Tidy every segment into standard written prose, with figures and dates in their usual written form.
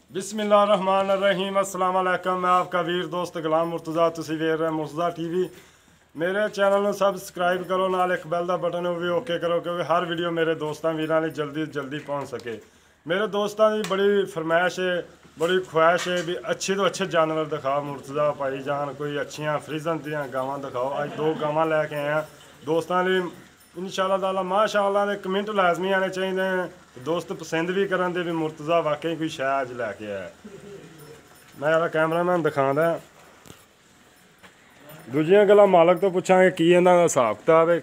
बिस्मिल्लाहिर्रहमानिर्रहीम अस्सलाम वालेकुम। मैं आपका वीर दोस्त गुलाम मुर्तज़ा, तुसी वेख रहे मुर्तज़ा टीवी। मेरे चैनल ਨੂੰ ਸਬਸਕ੍ਰਾਈਬ ਕਰੋ, ਨਾਲ ਇੱਕ ਬੈਲ ਦਾ ਬਟਨ ਉਹ ਵੀ ਓਕੇ ਕਰੋ ਕਿਉਂਕਿ ਹਰ ਵੀਡੀਓ ਮੇਰੇ ਦੋਸਤਾਂ ਵੀਰਾਂ ਲਈ ਜਲਦੀ ਪਹੁੰਚ ਸਕੇ। ਮੇਰੇ ਦੋਸਤਾਂ ਦੀ ਬੜੀ ਫਰਮਾਇਸ਼ ਹੈ, ਬੜੀ ਖੁਆਇਸ਼ ਹੈ ਵੀ ਅੱਛੇ ਤੋਂ ਅੱਛੇ ਜਾਨਵਰ ਦਿਖਾ ਮੁਰਤਜ਼ਾ ਭਾਈ ਜਾਨ, ਕੋਈ ਅੱਛੀਆਂ ਫਰੀਜ਼ਨ ਦੀਆਂ ਗਾਵਾਂ ਦਿਖਾਓ। ਅੱਜ ਦੋ ਗਾਵਾਂ ਲੈ ਕੇ ਆਏ ਆ ਦੋਸਤਾਂ ਲਈ इंशाअल्लाह ताला माशाअल्लाह। ने कमेंट लाजमी आने चाहिए, दोस्त पसंद भी करन दे भी मुर्तज़ा वाकई कोई शै अज लैके आया। मैं यार कैमरामैन दिखांदा दूजियां गल्लां मालक तो पुछांगे की इन्हां दा हिसाब किताब है।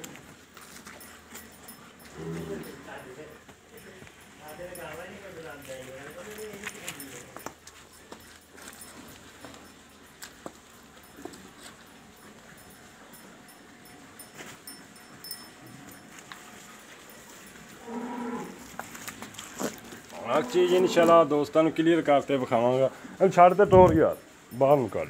हर चीज़ इंशाल्लाह दोस्तों को क्लीयर करते विखावांगा। हम छड़ ते टोर यार बाहर निकाल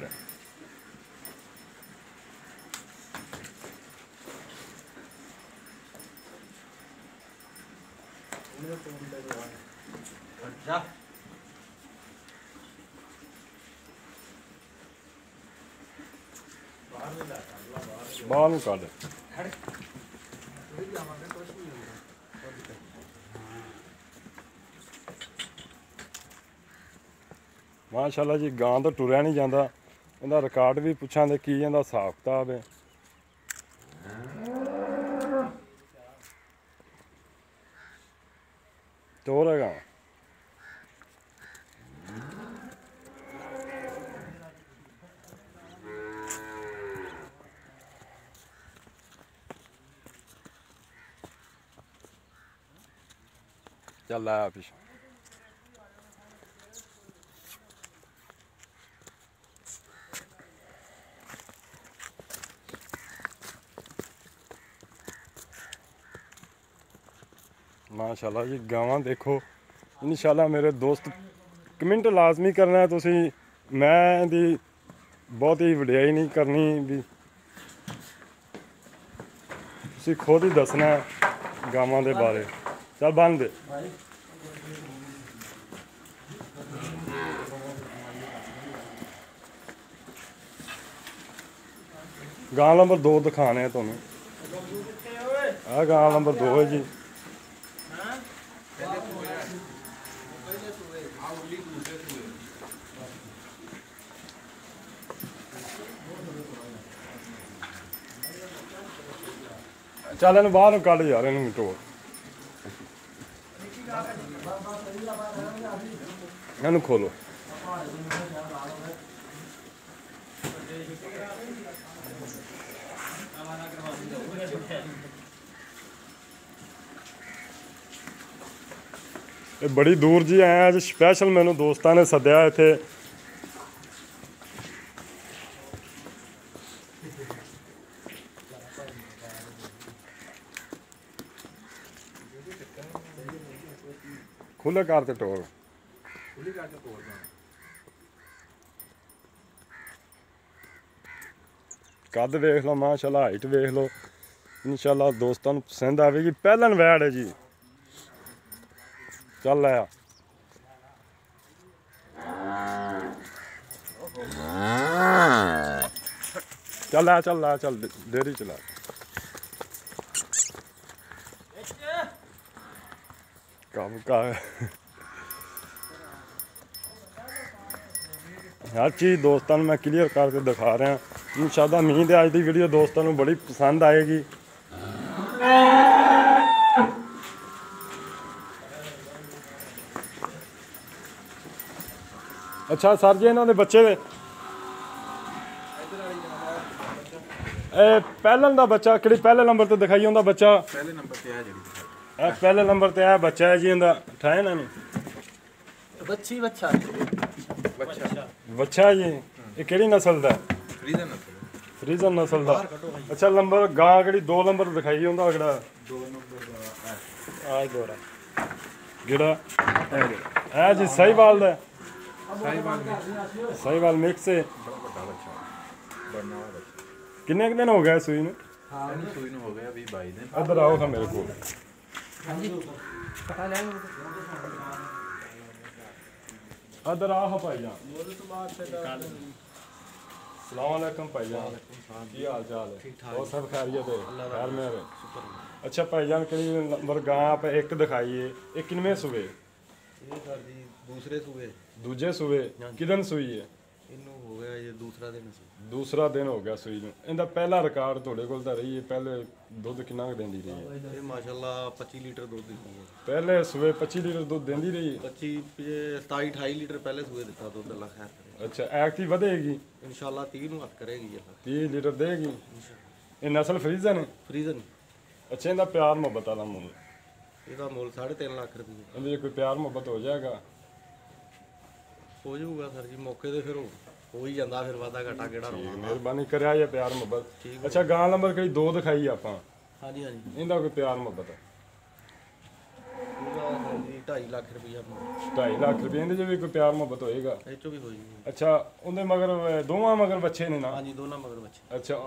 बाहर निकाल माशाअल्लाह जी। गां तो टुरया नहीं जाता, इहदा रिकॉर्ड भी पुछां दे की इहदा हिसाब किताब है। टोर है गां चल आया पिछे। माशाअल्लाह जी गावां देखो इंशाअल्लाह। मेरे दोस्त कमेंट लाजमी करना है तुसी, मैं दी बहुत ही वडियाई नहीं करनी भी, तुसी खुद ही दसना है गावां दे बारे। चल बंद दे। गां नंबर 2 दिखाने हैं तुहानू। आ गां नंबर 2 है जी। चल इन बाहर कल यार, इन टोर इन खोलो। ये बड़ी दूर जी आए अज स्पैशल, मैनू दोस्तों ने सद्या इत्थे। खुले कर ते टोर कद वेख लो माशाअल्लाह, हाइट वेख लो इंशाअल्लाह दोस्तों को पसंद आएगी। पहलन वैड है जी। चल आया चल आया चल आया चल डेरी चला। काम का हर चीज़ दोस्तों मैं क्लीयर करके दिखा रहा हूँ इंशाअल्लाह। उम्मीद है अज की वीडियो दोस्तों को बड़ी पसंद आएगी। अच्छा सर जी, इन्होंने बच्चे पहले का बच्चा कि पहले नंबर पर दिखाई उनका बच्चा पहले नंबर पर है जी। पहले नंबर पर है बच्चा है जी। इनका उठाए ना बच्ची बच्चा बच्चा जी। ये किहड़ी नस्ल का? फ्रीजन नस्ल का। अच्छा नंबर गां कि 2 नंबर दिखाई उनका अगड़ा 2 नंबर आज दोरा गिड़ा है जी। साहिवाल का साहिवाल मिक्स है। किन्ने दिन हो गए सूई ने? सूई हो गया 20-22 दिन। इधर आओ था मेरे को। अदर आ भाईजान सलाम अलैकुम भाईजान की हाल चाल है और सब खैरियत है खैर मेरे अच्छा भाईजान कहीं नंबर गां आप एक दिखाइए ये किनवे सूबे ਇਹ ਸਰ ਜੀ ਦੂਸਰੇ ਸੂਏ दूजे सूबे किदन सूई है ਇਹਨੂੰ ਹੋ ਗਿਆ ਇਹ ਦੂਸਰਾ ਦਿਨ ਸੀ दूसरा दिन हो गया सूई ਨੂੰ ਇਹਦਾ ਪਹਿਲਾ ਰਿਕਾਰਡ ਤੁਹਾਡੇ ਕੋਲ ਤਾਂ ਰਹੀ ਹੈ ਪਹਿਲੇ ਦੁੱਧ ਕਿੰਨਾ ਕੁ ਦਿੰਦੀ ਰਹੀ ਹੈ ਇਹ ਮਾਸ਼ਾਅੱਲਾ 25 ਲੀਟਰ ਦੁੱਧ ਦਿੰਦੀ ਹੈ ਪਹਿਲੇ ਸੂਏ 25 ਲੀਟਰ ਦੁੱਧ ਦਿੰਦੀ ਰਹੀ ਹੈ 25 27 28 ਲੀਟਰ ਪਹਿਲੇ ਸੂਏ ਦਿੱਤਾ ਦੁੱਧ ਅੱਲਾ ਖੈਰ ਕਰੇ ਅੱਛਾ ਐਕਟਿਵ ਵਧੇਗੀ ਇਨਸ਼ਾਅੱਲਾ 30 ਨੂੰ ਹੱਥ ਕਰੇਗੀ ਅੱਲਾ 30 ਲੀਟਰ ਦੇਗੀ ਇਹ ਨਸਲ ਫਰੀਜ਼ਨ ਹੈ ਫਰੀਜ਼ਨ ਅੱਛਾ ਇਹਦਾ ਪਿਆਰ ਮੁਹੱਬਤ ਵਾਲਾ ਮੁੱਲ ਇਹਦਾ ਮੁੱਲ 3.5 ਲੱਖ ਰੁਪਏ ਇਹਦੇ 'ਚ ਕੋਈ ਪਿਆਰ ਮੁਹੱਬਤ ਹੋ ਜਾਏਗਾ ਹੋ ਜਾਊਗਾ ਸਰ ਜੀ ਮੌਕੇ ਤੇ ਫਿਰ ਹੋ ਹੀ ਜਾਂਦਾ ਫਿਰ ਵਾਧਾ ਘਾਟਾ ਕਿਹੜਾ ਰੋਣਾ ਮਿਹਰਬਾਨੀ ਕਰਿਆ ਇਹ ਪਿਆਰ ਮੁਹੱਬਤ ਅੱਛਾ ਗਾਂ ਨੰਬਰ ਕਈ 2 ਦਿਖਾਈ ਆਪਾਂ ਹਾਂਜੀ ਹਾਂਜੀ ਇਹਦਾ ਕੋਈ ਪਿਆਰ ਮੁਹੱਬਤ ਇਹਦਾ ਸਰ ਜੀ 2.5 ਲੱਖ ਰੁਪਏ 2.5 ਲੱਖ ਰੁਪਏ ਇਹਦੇ 'ਚ ਵੀ ਕੋਈ ਪਿਆਰ ਮੁਹੱਬਤ ਹੋਏਗਾ ਇਹ ਚੋਂ ਵੀ ਹੋ ਜੂਗੀ ਅੱਛਾ ਉਹਦੇ ਮਗਰ ਦੋਵਾਂ ਮਗਰ ਬੱਚੇ ਨੇ ਨਾ ਹਾਂਜੀ ਦੋਨਾਂ ਮਗਰ ਬੱਚੇ ਅੱਛਾ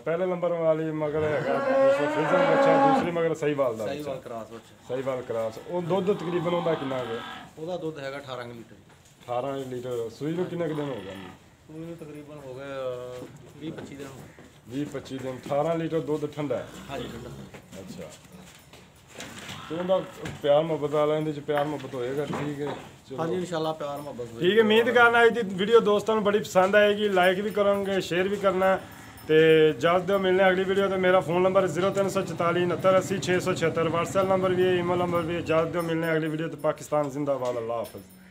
ਪਹਿਲੇ ਨੰਬਰ ਵਾਲੀ ਮਗਰ ਹੈਗਾ ਫਰੀਜ਼ਨ ਬੱਚਾ ਦੂਸਰੀ ਮਗਰ ਸਹੀਵਾਲ ਦਾ ਸਹੀਵਾਲ ਕਰਾਸ ਬੱਚੇ ਸਹੀਵਾਲ ਕਰਾਸ ਉਹ ਦੁੱਧ ਤਕਰੀਬਨ ਉਹਦਾ ਕਿੰਨਾ ਹੈ ਉਹਦਾ ਦੁੱਧ ਹੈਗਾ 18 ਲੀਟਰ 18 ਲੀਟਰ ਸੂਈ ਨੂੰ ਕਿੰਨੇ ਕੁ ਦਿਨ ਹੋ ਗਏ ਸੂਈ ਨੂੰ ਤਕਰੀਬਨ ਹੋ ਗਏ 20-25 ਦਿਨ ਹੋ ਗਏ 20-25 ਦਿਨ 18 ਲੀਟਰ ਦੁੱਧ ਠੰਡਾ ਹੈ ਹਾਂਜੀ ਠੰਡਾ ਅੱਛਾ ਤੇ ਉਹਦਾ ਪਿਆਰ ਮੁਹੱਬਤ ਵਾਲਾ ਇਹਦੇ ਚ ਪਿਆਰ ਮੁਹੱਬਤ ਹੋਏਗਾ ਠੀਕ ਹੈ ਚਲੋ ਹਾਂਜੀ ਇਨਸ਼ਾਅੱਲਾ ਪਿਆਰ ਮੁਹੱਬਤ ਹੋਵੇ ਠੀਕ ਹੈ ਉਮੀਦ ਕਰਨਾ ਅੱਜ ਦੀ ਵੀਡੀਓ ਦੋਸਤਾਂ ਨੂੰ ਬੜੀ ਪਸੰਦ ਆਏਗੀ ਲਾਈਕ ਵੀ ਕਰੋਗੇ ਸ਼ੇਅਰ ਵੀ ਕਰਨਾ ਤੇ ਜਲਦ ਮਿਲਨੇ ਅਗਲੀ ਵੀਡੀਓ ਤੇ ਮੇਰਾ ਫੋਨ ਨੰਬਰ 0344 69 80 676 WhatsApp ਨੰਬਰ ਵੀ ਹੈ ਈਮੇਲ ਨੰਬਰ ਵੀ ਹੈ ਜਲਦ ਮਿਲਨੇ ਅਗਲੀ ਵੀਡੀਓ ਤੇ ਪਾਕਿस्तान जिंदाबाद अल्लाह हाफिज़।